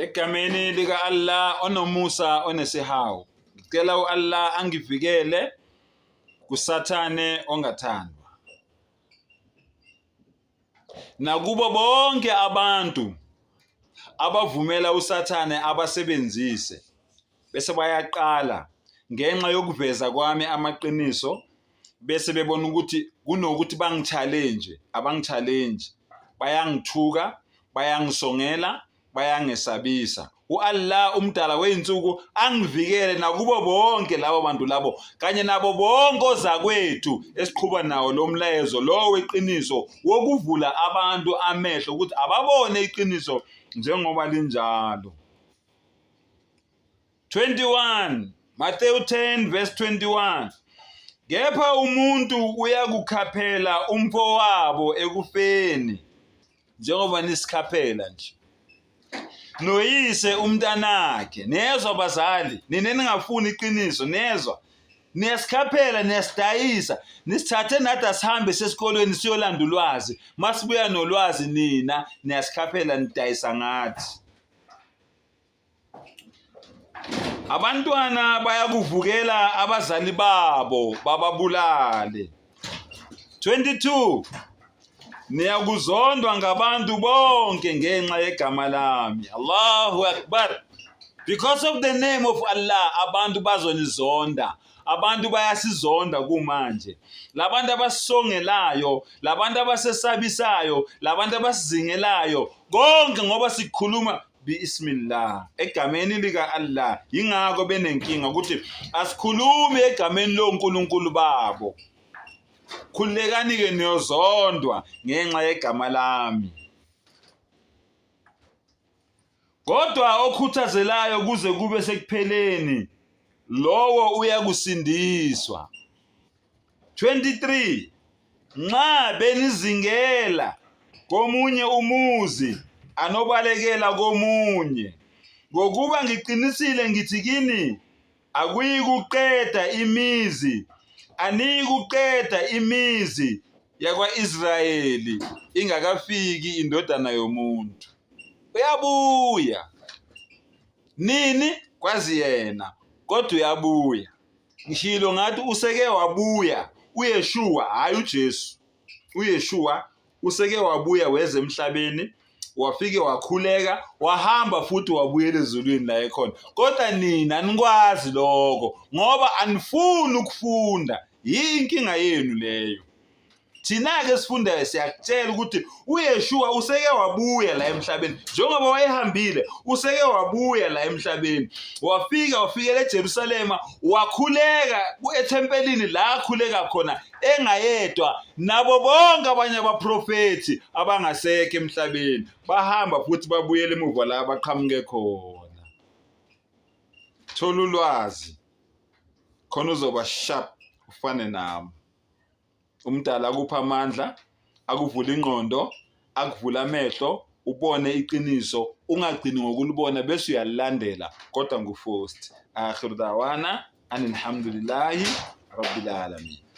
Egameni lika Allah onomusa onesihawu. Ngicela uAllah angivikele kusathane ongathandwa. Nakubo bonke abantu abavumela usathane abasebenzise bese bayaqala ngenxa yokuveza kwami amaqiniso bese bebona ukuthi kunokuthi bangichallenge, abangichallenge, bayangithuka, bayangisongela, bayangesabisa. uAllah umdala weinsuku angivikele nakubo bonke labo bantu labo kanye nabo bonke ozakwethu esiqhubha nawo lo mlayezo lo weqiniso wokuvula abantu amehlo ukuthi ababone iqiniso njengoba linjalo. 21 Matthew 10 verse 21. Kepha umuntu uyakukhaphela umfowabo ekufeni njengoba nisikhaphela nje. Noyise umntanakhe. Nezwa bazali, nina ningafuni iqiniso, nezwa. Niyasikhaphela, niyasidayisa, nisithathe nathi asihambe sesikolweni siyolanda ulwazi. Masibuya nolwazi nina niyasikhaphela nidayisa ngathi. Abantwana bayakuvukela abazali babo bababulale. 22 Niyakuzondwa ngabantu bonke ngenxa yegama lami. Allahu Akbar. Because of the name of Allah abantu bazonizonda. Abantu bayasizonda kumanje. Labantu abasongelayo, labantu abasesabisayo, labantu abasizingelayo, konke ngoba sikhuluma biismillah egameni lika Allah. Ingakho benenkinga ukuthi asikhulume egameni loNkulunkulu babo. Khulekani ke niyozondwa ngenxa yegama lami. Kodwa okhuthazelayo kuze kube sekupheleni lowo uyakusindiswa. 23 Nxa benizingela komunye umuzi anobalekela komunye ngokuba ngiqinisile ngithi kini akuyikuqeda imizi anikuqeda imizi yakwaIsrayeli ingakafiki indodana yomuntu. Uyabuya nini kwazi yena kodwa uyabuya. Ngishilo ngathi useke wabuya uYeshua hayi uJesu. uYeshua useke wabuya weze emhlabeni, wafike wakhuleka, wahamba futhi wabuyela ezulwini la ekhona. Kodwa nina anikwazi lokho ngoba anifuni ukufunda. Yinkinga yenu leyo. Thina ke sifundayo siyakutshela ukuthi uYeshua useke wabuya la emhlabeni. Njengoba wayehambile, useke wabuya la emhlabeni. Wafikela eJerusalema, wakhuleka ethempelini la akhuleka khona engayedwa nabo bonke abanye abaprofeti abangasekho emhlabeni. Bahamba futhi babuyela emuva la abaqhamuke khona. Thola ulwazi khona uzoba sharp ufane nami. Umdala akupha amandla, akuvula ingqondo, akuvula amehlo, ubone iqiniso, ungagcini ngokulibona bese uyalilandela kodwa nguforced. Akhiru dawana alhamdulillahi rabbil alamin.